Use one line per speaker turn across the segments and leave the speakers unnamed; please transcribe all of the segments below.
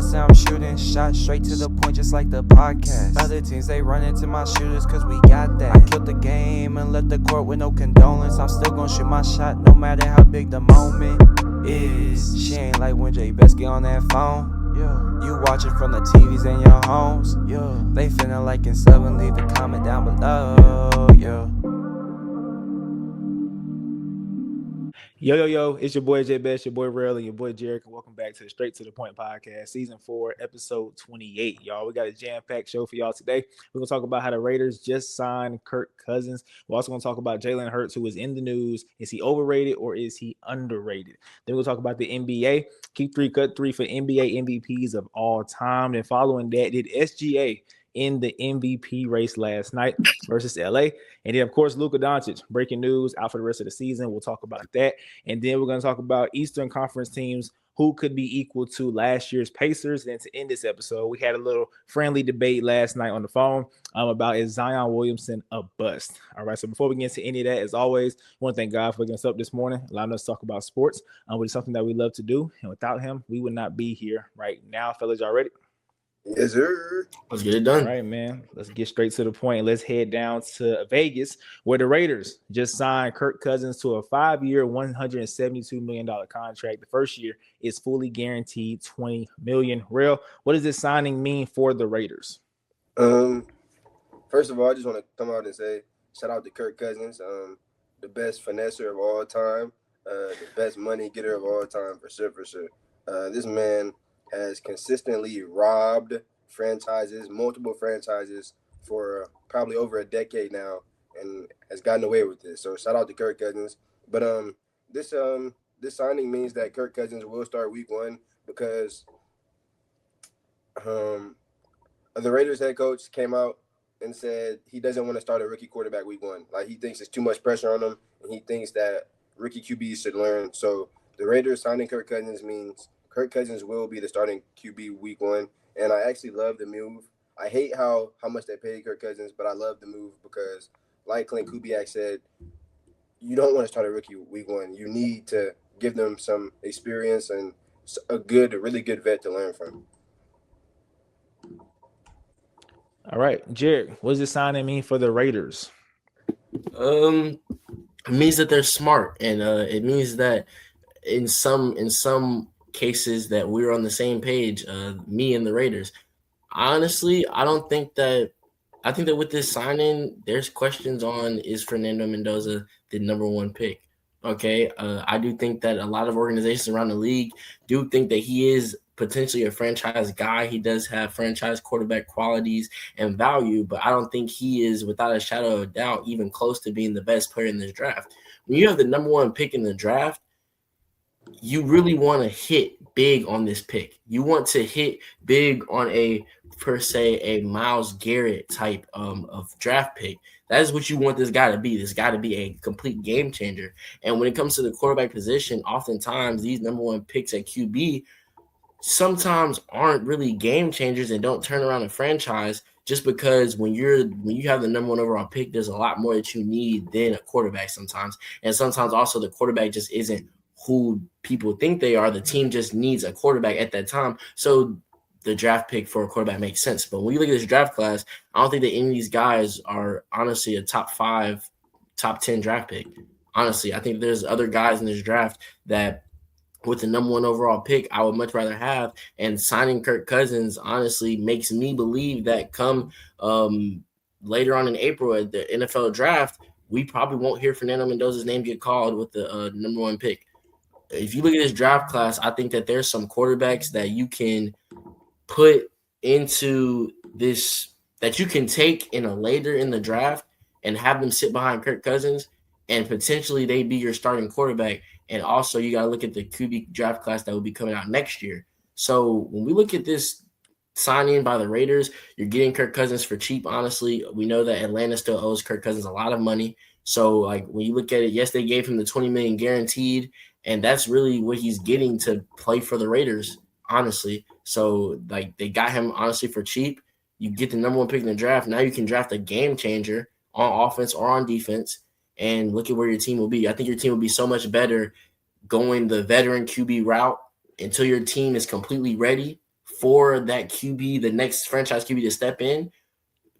say I'm shooting shots straight to the point just like the podcast. Other teams, they run into my shooters cause we got that. I killed the game and left the court with no condolence. I'm still gonna shoot my shot no matter how big the moment is. She ain't like when Bess get on that phone. Yeah. You watch it from the TVs in your homes. Yeah. They finna like and sub and leave a comment down below. Yeah.
Yo, it's your boy Bess, your boy Rell, and your boy Jerrick, and welcome back to the Straight to the Point podcast, season 4, episode 28. Y'all, we got a jam-packed show for y'all today. We're going to talk about how the Raiders just signed Kirk Cousins. We're also going to talk about Jalen Hurts, who is in the news. Is he overrated or is he underrated? Then we'll talk about the NBA. Keep 3, cut 3 for NBA MVPs of all time. And following that, did SGA in the MVP race last night versus LA. And then, of course, Luka Doncic, breaking news, out for the rest of the season. We'll talk about that. And then we're going to talk about Eastern Conference teams who could be equal to last year's Pacers. And to end this episode, we had a little friendly debate last night on the phone about is Zion Williamson a bust? All right, so before we get into any of that, as always, I want to thank God for waking us up this morning, allowing us to talk about sports, which is something that we love to do. And without him, we would not be here right now. Fellas, y'all ready?
Yes, sir.
Let's get it done.
All right, man. Let's get straight to the point. Let's head down to Vegas, where the Raiders just signed Kirk Cousins to a 5-year, $172 million contract. The first year is fully guaranteed $20 million. Rell, what does this signing mean for the Raiders?
First of all, I just want to come out and say shout out to Kirk Cousins, the best finesser of all time, the best money getter of all time, for sure. This man has consistently robbed multiple franchises for probably over a decade now, and has gotten away with this. So shout out to Kirk Cousins. But this signing means that Kirk Cousins will start week 1 because the Raiders head coach came out and said he doesn't want to start a rookie quarterback week 1. Like, he thinks it's too much pressure on him, and he thinks that rookie QBs should learn. So the Raiders signing Kirk Cousins means Kirk Cousins will be the starting QB week 1, and I actually love the move. I hate how much they paid Kirk Cousins, but I love the move because, like Clint Kubiak said, you don't want to start a rookie week 1. You need to give them some experience and a really good vet to learn from.
All right, Jerrick, what does this signing mean for the Raiders?
It means that they're smart, and it means that in some cases that we're on the same page, me and the Raiders. Honestly, I think that with this signing, there's questions on, is Fernando Mendoza the number 1 pick? Okay. I do think that a lot of organizations around the league do think that he is potentially a franchise guy. He does have franchise quarterback qualities and value, but I don't think he is, without a shadow of a doubt, even close to being the best player in this draft. When you have the number 1 pick in the draft, you really want to hit big on this pick. You want to hit big on a Myles Garrett type of draft pick. That is what you want this guy to be. This guy to be a complete game changer. And when it comes to the quarterback position, oftentimes these number 1 picks at QB sometimes aren't really game changers and don't turn around a franchise, just because when you have the number 1 overall pick, there's a lot more that you need than a quarterback sometimes. And sometimes also the quarterback just isn't who people think they are. The team just needs a quarterback at that time. So the draft pick for a quarterback makes sense. But when you look at this draft class, I don't think that any of these guys are honestly a top 5, top 10 draft pick. Honestly, I think there's other guys in this draft that with the number 1 overall pick, I would much rather have. And signing Kirk Cousins honestly makes me believe that come later on in April at the NFL draft, we probably won't hear Fernando Mendoza's name get called with the number 1 pick. If you look at this draft class, I think that there's some quarterbacks that you can put into this, that you can take in a later in the draft and have them sit behind Kirk Cousins, and potentially they be your starting quarterback. And also you got to look at the QB draft class that will be coming out next year. So when we look at this signing by the Raiders, you're getting Kirk Cousins for cheap. Honestly, we know that Atlanta still owes Kirk Cousins a lot of money. So like when you look at it, yes, they gave him the $20 million guaranteed, and that's really what he's getting to play for the Raiders, honestly. So like they got him honestly for cheap. You get the number 1 pick in the draft. Now you can draft a game changer on offense or on defense, and look at where your team will be. I think your team will be so much better going the veteran QB route until your team is completely ready for that QB, the next franchise QB to step in,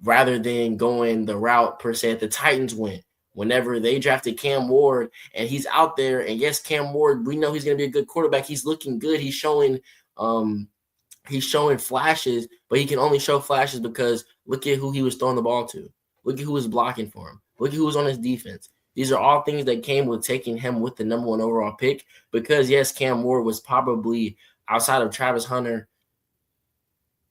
rather than going the route per se that the Titans went. Whenever they drafted Cam Ward and he's out there, and yes, Cam Ward, we know he's going to be a good quarterback. He's looking good. He's showing flashes, but he can only show flashes because look at who he was throwing the ball to. Look at who was blocking for him. Look at who was on his defense. These are all things that came with taking him with the number 1 overall pick because, yes, Cam Ward was probably, outside of Travis Hunter,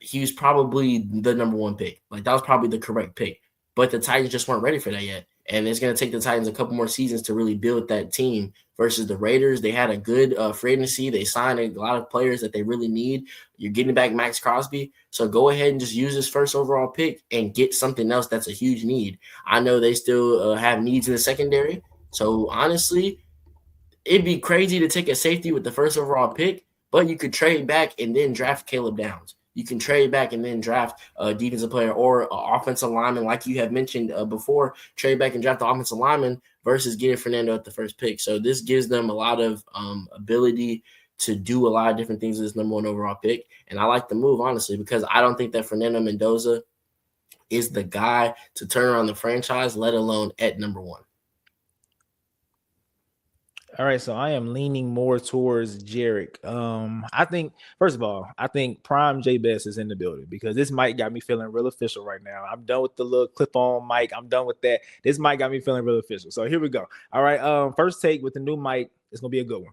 he was probably the number 1 pick. Like, that was probably the correct pick. But the Titans just weren't ready for that yet. And it's going to take the Titans a couple more seasons to really build that team versus the Raiders. They had a good free agency. They signed a lot of players that they really need. You're getting back Max Crosby. So go ahead and just use this first overall pick and get something else that's a huge need. I know they still have needs in the secondary. So honestly, it'd be crazy to take a safety with the first overall pick, but you could trade back and then draft Caleb Downs. You can trade back and then draft a defensive player or an offensive lineman, like you have mentioned before. Trade back and draft the offensive lineman versus getting Fernando at the first pick. So this gives them a lot of ability to do a lot of different things with this number 1 overall pick. And I like the move, honestly, because I don't think that Fernando Mendoza is the guy to turn around the franchise, let alone at number 1.
All right, so I am leaning more towards Jerrick. I think, first of all, I think Prime J Bess is in the building because this mic got me feeling real official right now. I'm done with the little clip-on mic. I'm done with that. This mic got me feeling real official. So here we go. All right, first take with the new mic. It's gonna be a good one.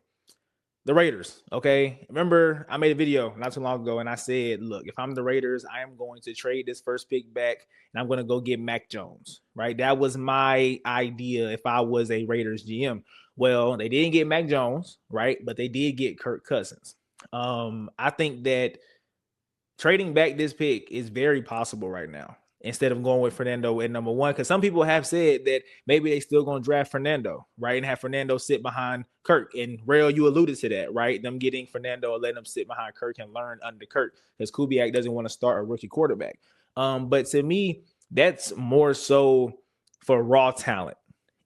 The Raiders, okay? Remember, I made a video not too long ago, and I said, look, if I'm the Raiders, I am going to trade this first pick back, and I'm going to go get Mac Jones, right? That was my idea if I was a Raiders GM. Well, they didn't get Mac Jones, right? But they did get Kirk Cousins. I think that trading back this pick is very possible right now instead of going with Fernando at number 1, because some people have said that maybe they still going to draft Fernando, right, and have Fernando sit behind Kirk. And Rell, you alluded to that, right? Them getting Fernando and letting them sit behind Kirk and learn under Kirk, because Kubiak doesn't want to start a rookie quarterback. But to me, that's more so for raw talent,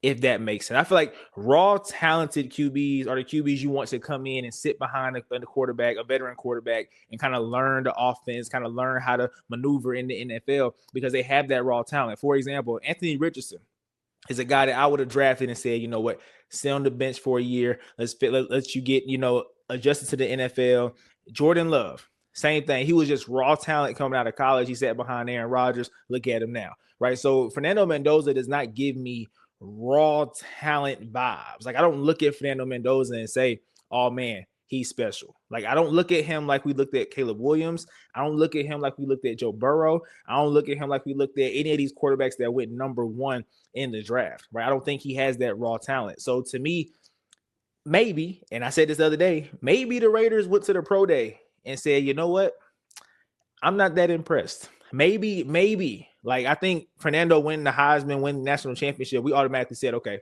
if that makes sense. I feel like raw talented QBs are the QBs you want to come in and sit behind a quarterback, a veteran quarterback, and kind of learn the offense, kind of learn how to maneuver in the NFL because they have that raw talent. For example, Anthony Richardson is a guy that I would have drafted and said, you know what, sit on the bench for a year. Let you get, adjusted to the NFL. Jordan Love, same thing. He was just raw talent coming out of college. He sat behind Aaron Rodgers. Look at him now, right? So Fernando Mendoza does not give me raw talent vibes. Like, I don't look at Fernando Mendoza and say, oh man, he's special. Like, I don't look at him like we looked at Caleb Williams. I don't look at him like we looked at Joe Burrow. I don't look at him like we looked at any of these quarterbacks that went number 1 in the draft, right? I don't think he has that raw talent. So to me, maybe, and I said this the other day, maybe the Raiders went to the pro day and said, you know what? I'm not that impressed. Maybe. Like, I think Fernando winning the Heisman, winning the national championship, we automatically said, okay,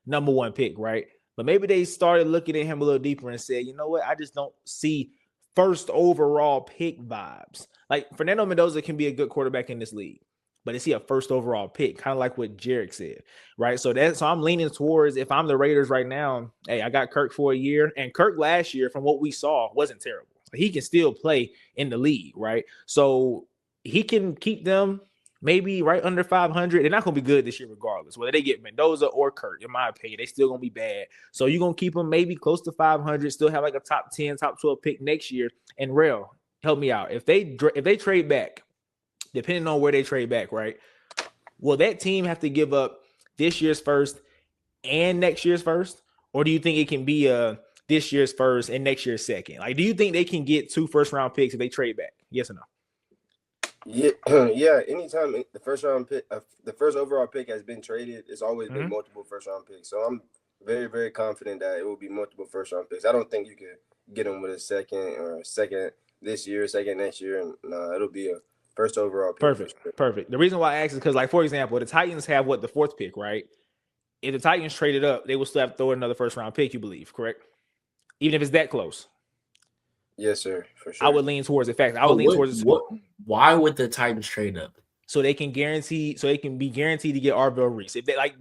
number 1 pick, right? But maybe they started looking at him a little deeper and said, you know what? I just don't see first overall pick vibes. Like, Fernando Mendoza can be a good quarterback in this league, but is he a first overall pick? Kind of like what Jerrick said, right? So I'm leaning towards, if I'm the Raiders right now, hey, I got Kirk for a year, and Kirk last year, from what we saw, wasn't terrible. He can still play in the league, right? So he can keep them maybe right under 500. They're not going to be good this year regardless. Whether they get Mendoza or Kirk, in my opinion, they still going to be bad. So you're going to keep them maybe close to 500, still have like a top 10, top 12 pick next year. And Rell, help me out. If they trade back, depending on where they trade back, right, will that team have to give up this year's first and next year's first? Or do you think it can be this year's first and next year's second? Like, do you think they can get 2 first-round picks if they trade back? Yes or no?
Yeah. Anytime the first round pick, the first overall pick has been traded, it's always been multiple first round picks. So I'm very, very confident that it will be multiple first round picks. I don't think you can get them with a second this year, second next year, and it'll be a first overall pick.
Perfect. The reason why I asked is because, like, for example, the Titans have the 4th pick, right? If the Titans traded up, they will still have to throw another first round pick, you believe, correct? Even if it's that close.
Yes, sir, for sure.
I would lean towards the fact.
Why would the Titans trade up?
So they can be guaranteed to get Arvell Reese. If they like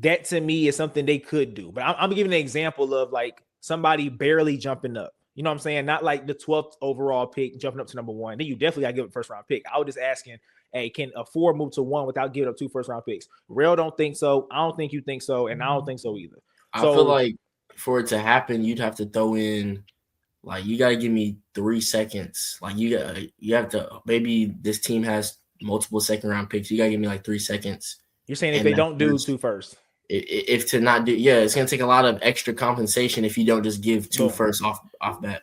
that to me is something they could do. But I'm giving an example of like somebody barely jumping up, You know what I'm saying? Not like the 12th overall pick jumping up to number 1. Then you definitely got to give up first round pick. I was just asking, hey, can a 4 move to 1 without giving up 2 first round picks? Rell don't think so. I don't think you think so, and I don't think so either.
I feel like for it to happen, you'd have to throw in, like, you got to give me 3 seconds. Like, you have to, maybe this team has multiple second round picks. You got to give me like 3 seconds.
You're saying if they don't do 2 first?
If to not do, it's going to take a lot of extra compensation if you don't just give 2 first off bat.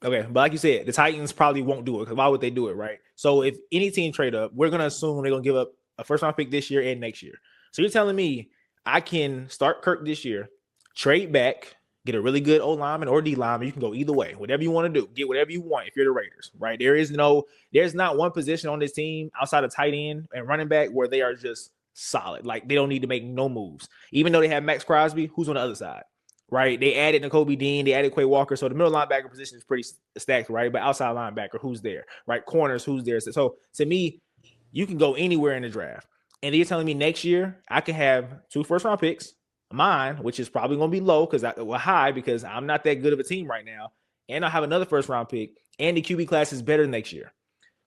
Okay, but like you said, the Titans probably won't do it, because why would they do it, right? So if any team trade up, we're going to assume they're going to give up a first-round pick this year and next year. So you're telling me I can start Kirk this year, trade back, get a really good O lineman or D lineman. You can go either way, whatever you want to do. Get whatever you want if you're the Raiders, right? There's not one position on this team outside of tight end and running back where they are just solid. Like, they don't need to make no moves. Even though they have Max Crosby, who's on the other side, right? They added N'Kobe Dean, they added Quay Walker. So the middle linebacker position is pretty stacked, right? But outside linebacker, who's there, right? Corners, who's there? So to me, you can go anywhere in the draft. And you're telling me next year I can have 2 first-round picks, mine, which is probably going to be low high because I'm not that good of a team right now, and I'll have another first-round pick, and the QB class is better next year.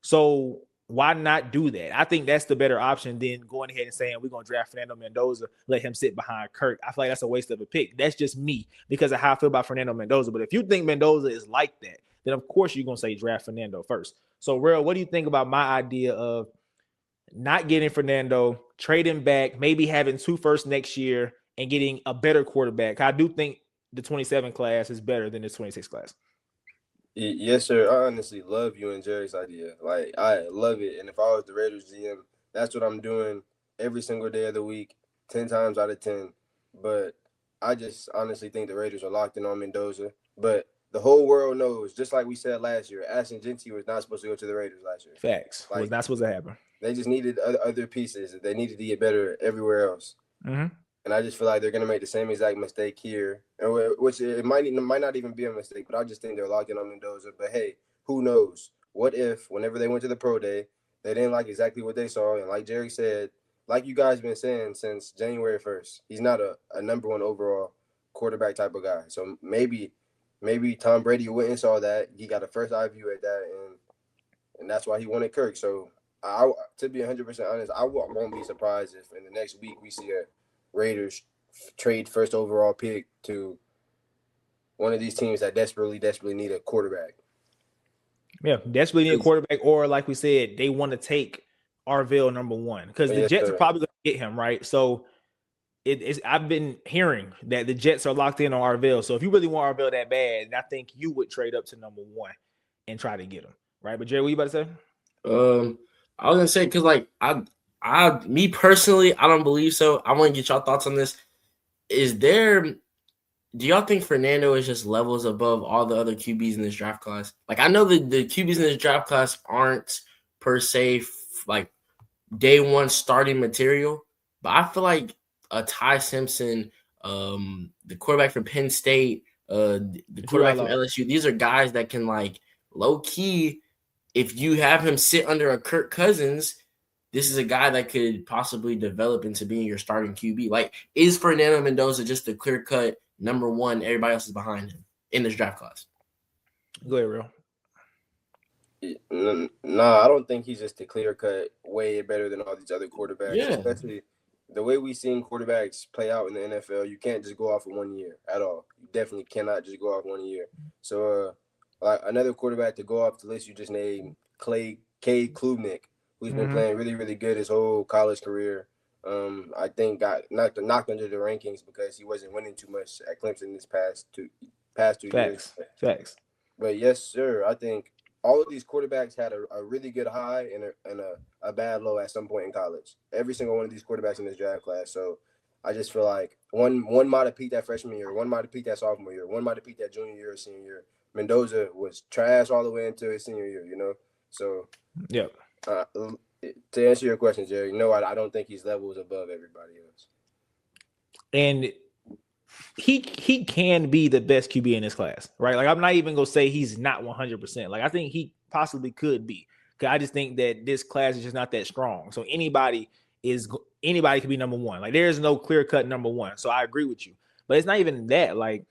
So why not do that? I think that's the better option than going ahead and saying we're going to draft Fernando Mendoza, let him sit behind Kirk. I feel like that's a waste of a pick. That's just me because of how I feel about Fernando Mendoza. But if you think Mendoza is like that, then of course you're going to say draft Fernando first. So, Rell, what do you think about my idea of not getting Fernando, trading back, maybe having 2 firsts next year, and getting a better quarterback? I do think the 27 class is better than the 26 class.
Yes, sir. I honestly love you and Jerry's idea. Like, I love it. And if I was the Raiders GM, that's what I'm doing every single day of the week, 10 times out of 10. But I just honestly think the Raiders are locked in on Mendoza. But the whole world knows, just like we said last year, Ashton Genty was not supposed to go to the Raiders last year.
Facts.
Like,
was not supposed to happen.
They just needed other pieces. They needed to get better everywhere else.
Mm-hmm.
And I just feel like they're going to make the same exact mistake here, which it might not even be a mistake, but I just think they're locked in on Mendoza. But, hey, who knows? What if, whenever they went to the pro day, they didn't like exactly what they saw? And like Jerry said, like you guys been saying since January 1st, he's not a number 1 overall quarterback type of guy. So maybe Tom Brady went and saw that. He got a first eye view at that, and that's why he wanted Kirk. So, to be 100% honest, I won't be surprised if in the next week we see a Raiders trade first overall pick to one of these teams that desperately need a quarterback.
Yeah, desperately need a quarterback, or like we said, they want to take Arvell number 1 because the Jets are probably going to get him, right? So I've been hearing that the Jets are locked in on Arvell. So if you really want Arvell that bad, I think you would trade up to number 1 and try to get him, right? But Jerry, what you about to say?
I was gonna say, because like me personally, I don't believe so. I want to get y'all thoughts on this. Do y'all think Fernando is just levels above all the other QBs in this draft class? Like, I know that the QBs in this draft class aren't per se like day 1 starting material, but I feel like a Ty Simpson, the quarterback from Penn State, the quarterback from LSU, these are guys that can, like, low key, if you have him sit under a Kirk Cousins, this is a guy that could possibly develop into being your starting QB. Like, is Fernando Mendoza just a clear-cut number 1? Everybody else is behind him in this draft class.
Go ahead, Rell.
Nah, I don't think he's just a clear-cut way better than all these other quarterbacks.
Yeah.
Especially the way we've seen quarterbacks play out in the NFL, you can't just go off of 1 year at all. You definitely cannot just go off 1 year. So, like, another quarterback to go off the list you just named, Cade Klubnik, who's been playing really, really good his whole college career. I think got knocked under the rankings because he wasn't winning too much at Clemson this past two years.
Facts.
But yes, sir, I think all of these quarterbacks had a really good high and a bad low at some point in college. Every single one of these quarterbacks in this draft class. So I just feel like one might have peaked that freshman year, one might have peaked that sophomore year, one might have peaked that junior year or senior year. Mendoza was trash all the way into his senior year, you know? So,
yeah.
To answer your question, Jerry, no, I don't think he's levels above everybody else.
And he can be the best QB in this class, right? Like, I'm not even going to say he's not 100%. Like, I think he possibly could be. Because I just think that this class is just not that strong. So anybody could be number 1. Like, there's no clear-cut number 1. So I agree with you. But it's not even that. Like,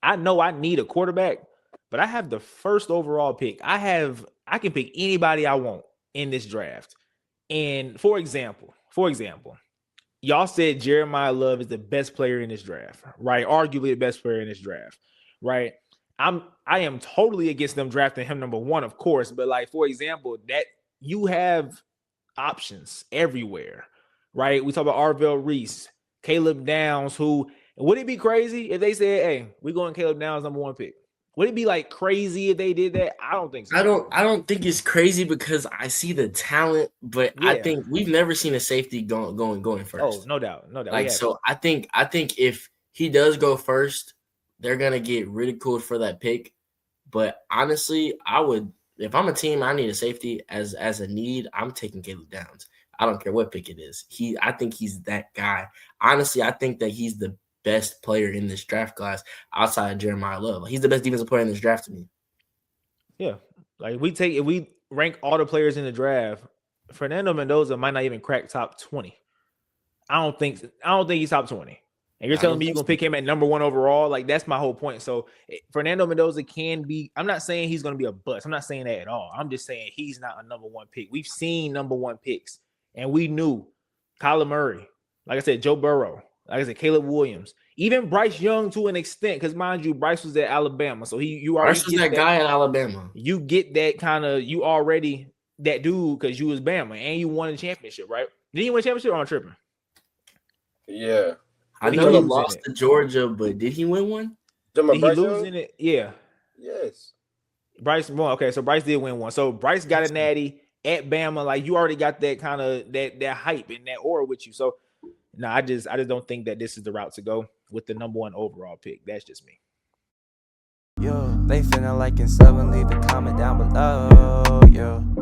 I know I need a quarterback, but I have the first overall pick. I can pick anybody I want in this draft. And for example, y'all said Jeremiah Love is the best player in this draft, right? Arguably the best player in this draft, right? I am totally against them drafting him number 1, of course, but like, for example, that you have options everywhere, right? We talk about Arvell Reese, Caleb Downs, who would it be crazy if they said, hey, we're going Caleb Downs number 1 pick? Would it be like crazy if they did that? I don't think so.
I don't think it's crazy because I see the talent, but I think we've never seen a safety going first.
Oh, no doubt.
Like, so I think if he does go first, they're gonna get ridiculed for that pick. But honestly, I would, if I'm a team, I need a safety as a need. I'm taking Caleb Downs. I don't care what pick it is. I think he's that guy. Honestly, I think that he's the best player in this draft class outside of Jeremiah Love. He's the best defensive player in this draft to me.
Yeah. Like if we rank all the players in the draft, Fernando Mendoza might not even crack top 20. I don't think he's top 20. And you're telling me you're going to pick him at number 1 overall? Like, that's my whole point. So Fernando Mendoza can be, I'm not saying he's going to be a bust. I'm not saying that at all. I'm just saying he's not a number 1 pick. We've seen number 1 picks, and we knew Kyler Murray, like I said, Joe Burrow, like I said, Caleb Williams, even Bryce Young to an extent, because mind you, Bryce was at Alabama. So you already
Bryce was that guy at Alabama.
You get that kind of, you already that dude because you was Bama and you won a championship, right? Did he win a championship or am I tripping?
Yeah.
I know he lost to Georgia, but did he win one?
Did he lose in it? Yeah.
Yes.
Bryce won. Okay, so Bryce did win one. So Bryce got a natty at Bama. Like, you already got that kind of that hype and that aura with you. So no, I just don't think that this is the route to go with the number 1 overall pick. That's just me.
Yo, they feeling like in 7, leave a comment down below. Yo.